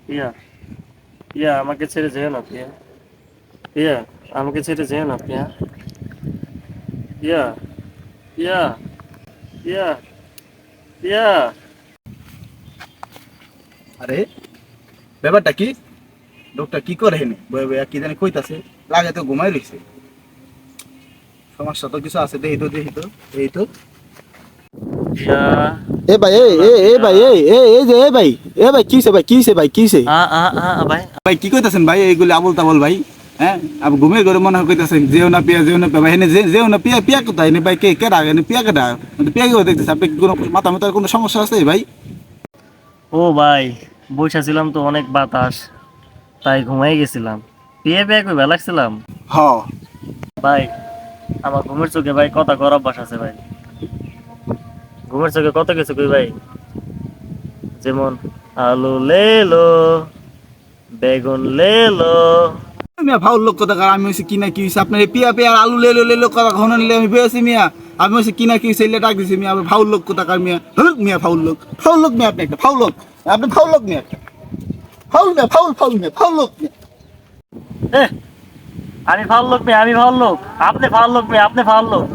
প্রিয়া, প্রিয়া আমাকে ছেড়ে যেও না প্রিয়া। প্রিয়া, আমাকে ছেড়ে যেও না প্রিয়া। প্রিয়া, প্রিয়া, প্রিয়া, প্রিয়া। আরে ব্যাপারটা কি? লোকটা কি করে হেনে বয়ে বয়ে কি জানি কইতাছে, লাগে তো ঘুমাই রইছে। সমস্যা তো কিছু আছে, দেখি তো এই তো। প্রিয়া, এ ভাই যেও না এ প্রিয়া। ভাই এই যে ভাই কিছে ভাই কিছে ভাই কিছে ভাই। ভাই কি কইতাছেন ভাই এইগুলি আবল তাবল ভাই? হ্যাঁ, আপনি ঘুমিয়ে ঘরে মনে হয় কইতাছেন যেও না পিয়া ভাই, হেনে যেও না পিয়া পিয়া কোথায় হেনে ভাই? কে কে ডাক হেনে পিয়া কে ডাক? পিয়া কি দেখতেছে আপনি? কি কোনো মাথা মাথার কোনো সমস্যা আছে ভাই? ও ভাই, বইসা ছিলাম তো অনেক বাতাস, তাই ঘুমাই গেছিলাম। পেয়ে পেয়ে কই লাগছিলাম। হ। ভাই, আমার ঘুমের চোখে ভাই কথা কর অভ্যাস আছে ভাই। ঘুমের চোখে কত কিছু কই ভাই। যেমন আলু লেলো, বেগুন লেলো। মিয়া ফাউল লোক কথা কার, আমি হইছি কি না কি হইছে আপনার? এই পিয়া পিয়া আর আলু লেলো কথা ঘন নিলে আমি বেয়েছি মিয়া। আমি হইছি কি না কি হইছে এলে ডাক দিছি মিয়া। আমি ফাউল লোক কথা কার মিয়া? হল মিয়া ফাউল লোক মিয়া, আপনি একটা ফাউল লোক। আপনি ফাউল লোক মিয়া একটা। ফাউল মিয়া, ফাউল মিয়া, ফাউল লোক মিয়া। এ, আমি ফাউল লোক মেয়ে, আমি ফাউল লোক। আপনি ফাউল লোক মেয়ে, আপনি ফাউল লোক।